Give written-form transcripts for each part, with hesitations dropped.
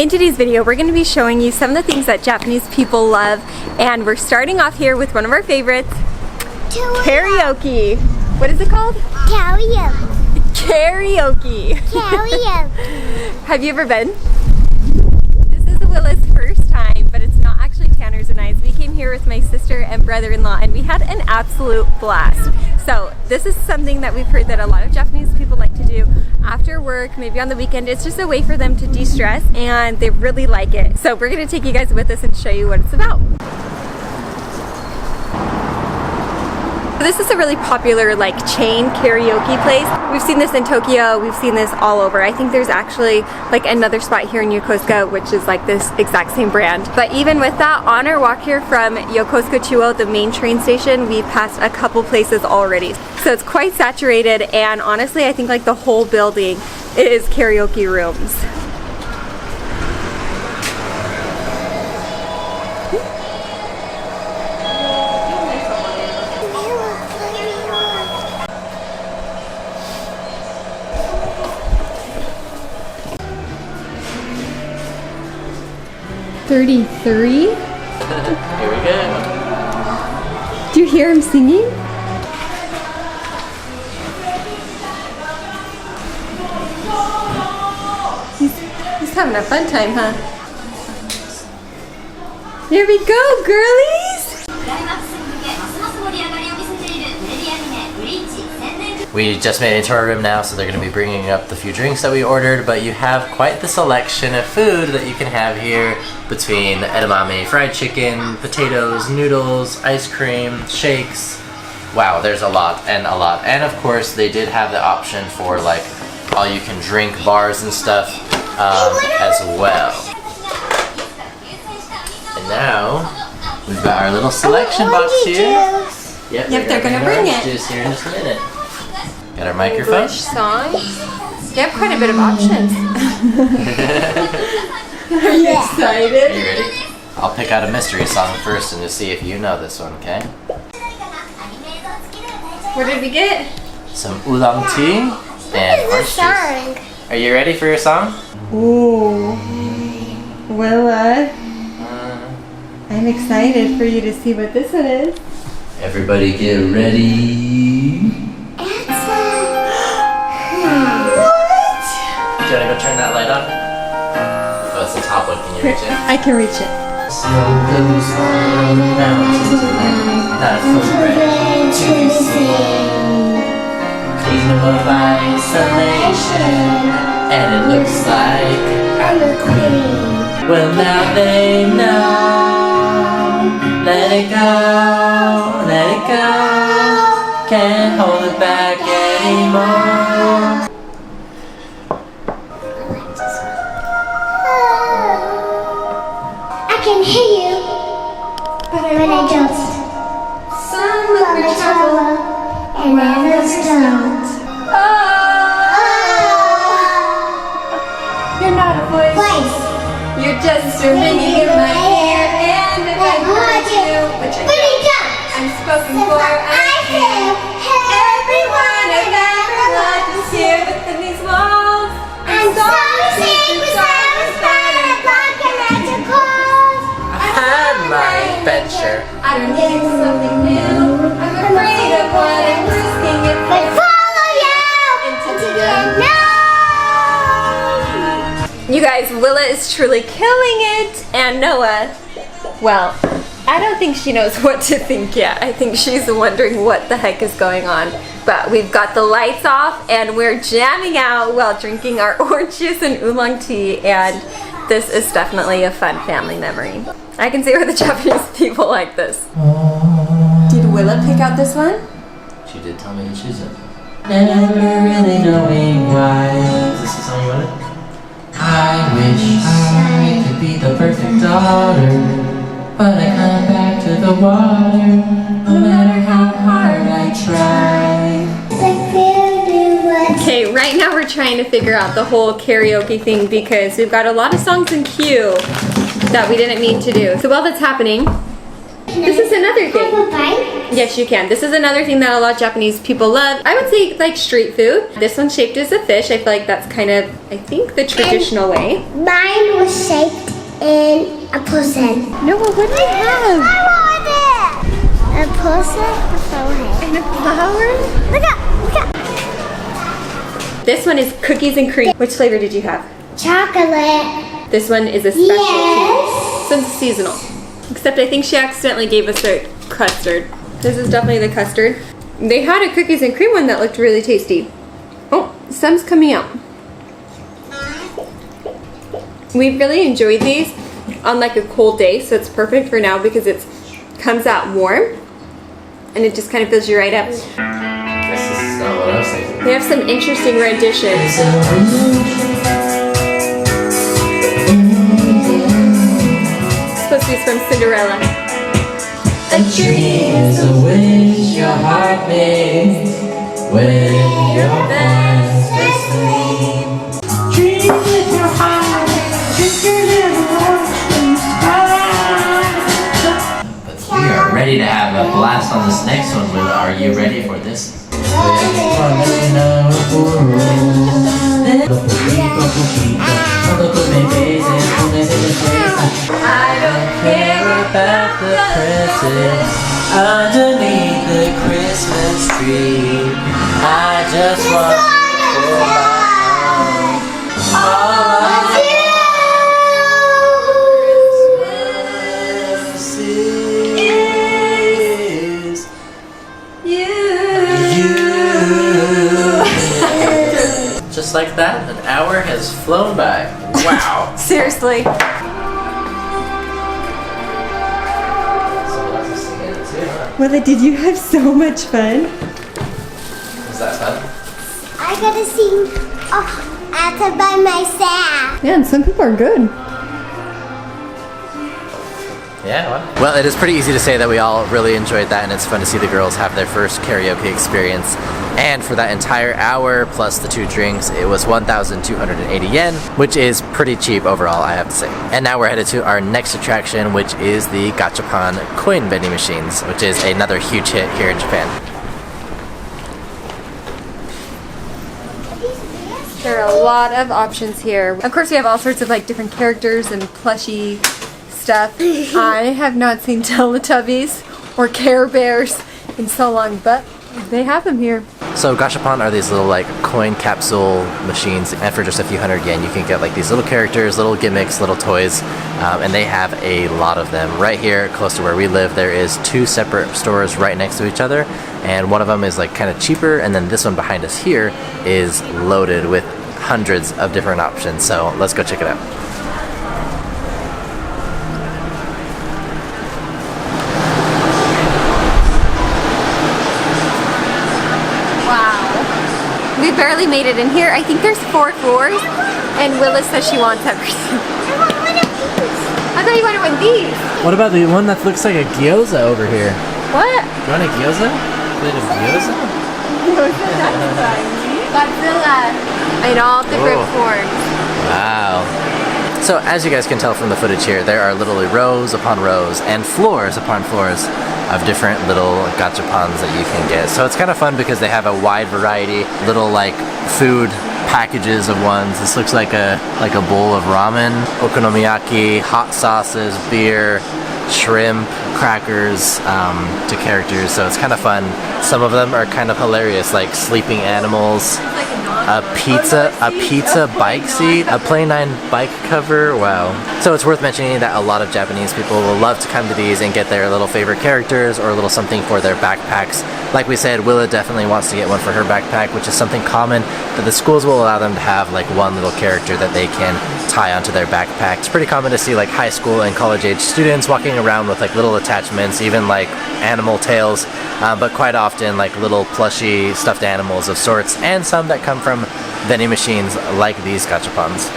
In today's video, we're going to be showing you some of the things that Japanese people love, and we're starting off here with one of our favorites, karaoke. What is it called? Karaoke. Karaoke. Karaoke. Have you ever been? This is Willa's first time, but it's not actually Tanner's and I's. We came here with my sister and brother-in-law, and we had an absolute blast. So this is something that we've heard that a lot of Japanese people like to do after work, maybe on the weekend. It's just a way for them to de-stress, and they really like it. So we're going to take you guys with us and show you what it's about. This is a really popular chain karaoke place. We've seen this in Tokyo, we've seen this all over. I think there's actually another spot here in Yokosuka which is this exact same brand. But even with that, on our walk here from Yokosuka Chuo, the main train station, we've passed a couple places already. So it's quite saturated, and honestly I think the whole building is karaoke rooms. $33? Here we go. Do you hear him singing? He's having a fun time, huh? Here we go, girlies! We just made it into our room now, so they're going to be bringing up the few drinks that we ordered, but you have quite the selection of food that you can have here between edamame, fried chicken, potatoes, noodles, ice cream, shakes. Wow, there's a lot. And of course, they did have the option for all you can drink bars and stuff as well. And now, we've got our little selection box here. Yep, they're going to bring it. Juice here in just a minute. Got our microphone. English songs. They have quite a bit of options. Are you excited? Are you ready? I'll pick out a mystery song first and just see if you know this one, okay? What did we get? Some oolong tea and orange juice. Are you ready for your song? Ooh. Willa. I'm excited for you to see what this one is. Everybody get ready. Do you want to go turn that light on? Oh, it's the top one. Can you reach it? I can reach it. Snow goes on the mountain tonight, not for bread to be seen. Kingdom of isolation, and it looks like I'm a queen. Well, now they know. Let it go, let it go. Can't hold it back anymore. I can hear you, but I don't. Some look for trouble, and others don't. Oh, you're not a voice. You're just a ringing in my ear, and if I heard you, which I don't, I'm spoken for. I feel everyone I've ever loved is here within these walls. I'm so sick with Adventure. I don't need something new. I'm afraid of what I'm risking if I follow you into the unknown. You guys, Willa is truly killing it, and Noah, well, I don't think she knows what to think yet. I think she's wondering what the heck is going on. But we've got the lights off, and we're jamming out while drinking our orange juice and oolong tea, and this is definitely a fun family memory. I can see why the Japanese people like this. Did Willa pick out this one? She did tell me to choose it. Never really knowing why. Is this the song you wanted? I wish I could be the perfect daughter, but I come back to the water, no matter how hard I try. Okay, right now we're trying to figure out the whole karaoke thing because we've got a lot of songs in queue that we didn't mean to do. So while that's happening, This is another thing. Have a bite? Yes, you can. This is another thing that a lot of Japanese people love. I would say like street food. This one's shaped as a fish. I feel like that's kind of, I think, the traditional way. Mine was shaped in a person. No, what did I have? I want it! A person? A flower. And a flower? Look up! Look up! This one is cookies and cream. Which flavor did you have? Chocolate. This one is a special. Yes. This one's seasonal. Except I think she accidentally gave us a custard. This is definitely the custard. They had a cookies and cream one that looked really tasty. Oh, sun's coming out. We really enjoyed these on like a cold day, so it's perfect for now because it comes out warm and it just kind of fills you right up. This is not what I was thinking. They have some interesting renditions. Supposed to be from Cinderella. A dream is a wish your heart makes when you're fast asleep. Dream with your heart, just your little But we are ready to have a blast on this next one. Willa, are you ready for this? I don't care about the presents underneath the Christmas tree. I just want for my own. All I Christmas is you. Just like that, an hour has flown by. Wow. Seriously. Willa, did you have so much fun? Was that fun? I gotta sing after by myself. Yeah, and some people are good. Yeah, well, it is pretty easy to say that we all really enjoyed that, and it's fun to see the girls have their first karaoke experience. And for that entire hour, plus the 2 drinks, it was 1,280 yen, which is pretty cheap overall, I have to say. And now we're headed to our next attraction, which is the Gashapon coin vending machines, which is another huge hit here in Japan. There are a lot of options here. Of course, we have all sorts of like different characters and plushy stuff. I have not seen Teletubbies or Care Bears in so long, but they have them here. So Gashapon are these little like coin capsule machines, and for just a few hundred yen you can get like these little characters, little gimmicks, little toys, and they have a lot of them. Right here close to where we live there is 2 separate stores right next to each other, and one of them is like kind of cheaper, and then this one behind us here is loaded with hundreds of different options. So let's go check it out. We barely made it in here. I think there's 4 floors, and Willa says she wants everything. I want one of these. I thought you wanted one of these. What about the one that looks like a gyoza over here? What? You want a gyoza? Plate of gyoza? Godzilla. In all different forms. Wow. So as you guys can tell from the footage here, there are literally rows upon rows and floors upon floors of different little gachapons that you can get. So it's kind of fun because they have a wide variety, little like food packages of ones. This looks like a bowl of ramen, okonomiyaki, hot sauces, beer, shrimp, crackers, to characters. So it's kind of fun. Some of them are kind of hilarious, like sleeping animals, a pizza bike seat, a Play 9 bike cover. Wow. So it's worth mentioning that a lot of Japanese people will love to come to these and get their little favorite characters or a little something for their backpacks. Like we said, Willa definitely wants to get one for her backpack, which is something common that the schools will allow them to have, like one little character that they can tie onto their backpack. It's pretty common to see like high school and college age students walking around with like little attachments, even like animal tails, but quite often like little plushy stuffed animals of sorts, and some that come from vending machines like these gachapons.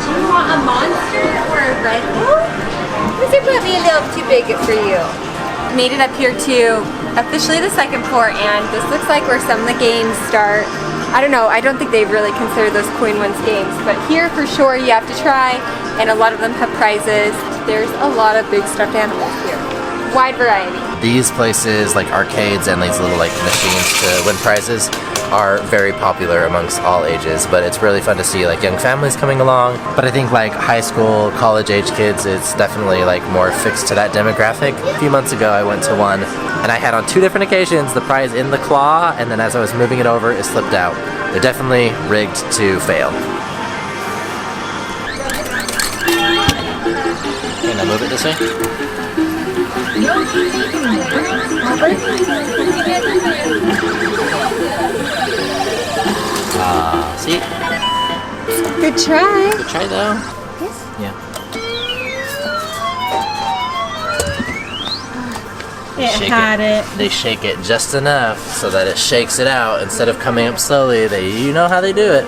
Do you want a monster or a Red Bull? This is probably a little too big for you. made it up here to officially the second floor, and this looks like where some of the games start. I don't know, I don't think they really consider those coin ones games, but here for sure you have to try, and a lot of them have prizes. There's a lot of big stuffed animals here. Wide variety. These places, like arcades and these little like machines to win prizes, are very popular amongst all ages, but it's really fun to see like young families coming along. But I think like high school, college age kids, it's definitely like more fixed to that demographic. A few months ago I went to one and I had on 2 different occasions the prize in the claw, and then as I was moving it over it slipped out. They're definitely rigged to fail. Okay, now move it this way. See? Good try. Good try though. Yes? Yeah. They shake it just enough so that it shakes it out instead of coming up slowly. You know how they do it.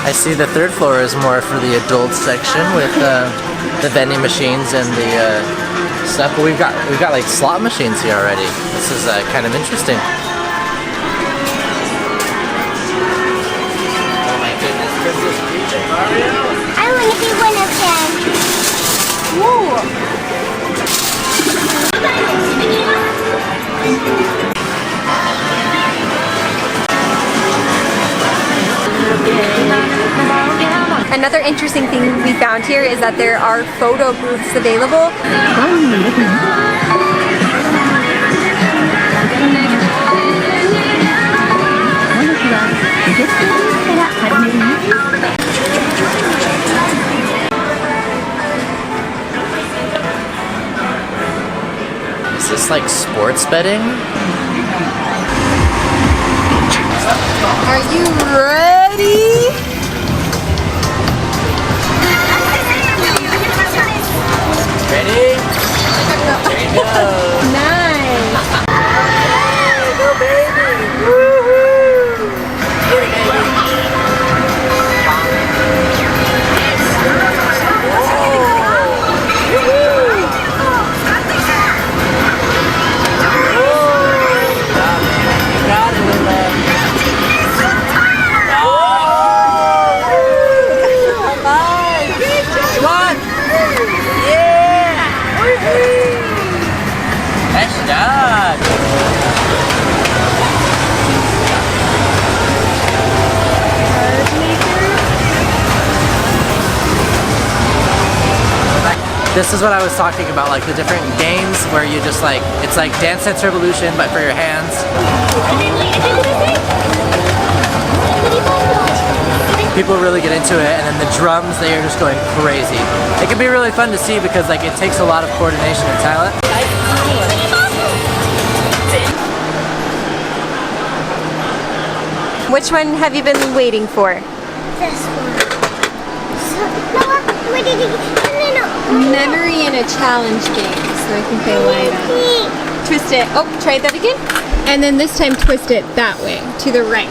I see the 3rd floor is more for the adult section with the vending machines and the stuff. But we've got like slot machines here already. This is kind of interesting. Oh my goodness, Princess Peach and Mario! I want to be one of them. Another interesting thing we found here is that there are photo booths available. Is this like sports betting? Are you ready? Ready? There you go. Nice. Go baby. Woohoo. Here, baby. You got it, Willa. Come on. Yeah. Nice job. This is what I was talking about, like the different games where you just like, it's like Dance Dance Revolution but for your hands. People really get into it, and then the drums, they are just going crazy. It can be really fun to see because like it takes a lot of coordination and talent. Which one have you been waiting for? This one. What did no. Memory and a challenge game, so I think they line up. Twist it. Oh, try that again. And then this time twist it that way, to the right.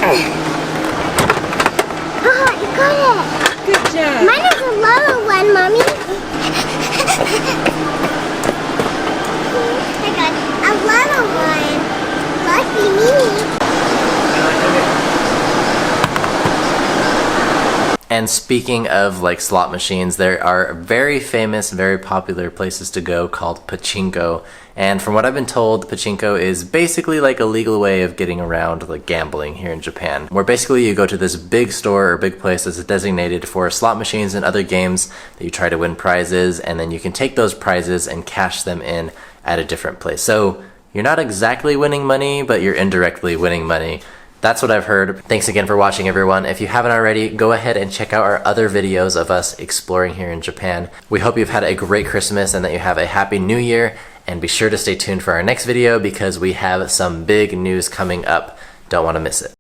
Oh, you got it. Good job. Mine is a little one, Mommy. I got a little one. Lucky me. And speaking of like slot machines, there are very famous, very popular places to go called Pachinko. And from what I've been told, Pachinko is basically like a legal way of getting around like gambling here in Japan, where basically you go to this big store or big place that's designated for slot machines and other games that you try to win prizes, and then you can take those prizes and cash them in at a different place. So you're not exactly winning money, but you're indirectly winning money. That's what I've heard. Thanks again for watching, everyone. If you haven't already, go ahead and check out our other videos of us exploring here in Japan. We hope you've had a great Christmas and that you have a happy new year, and be sure to stay tuned for our next video because we have some big news coming up. Don't want to miss it.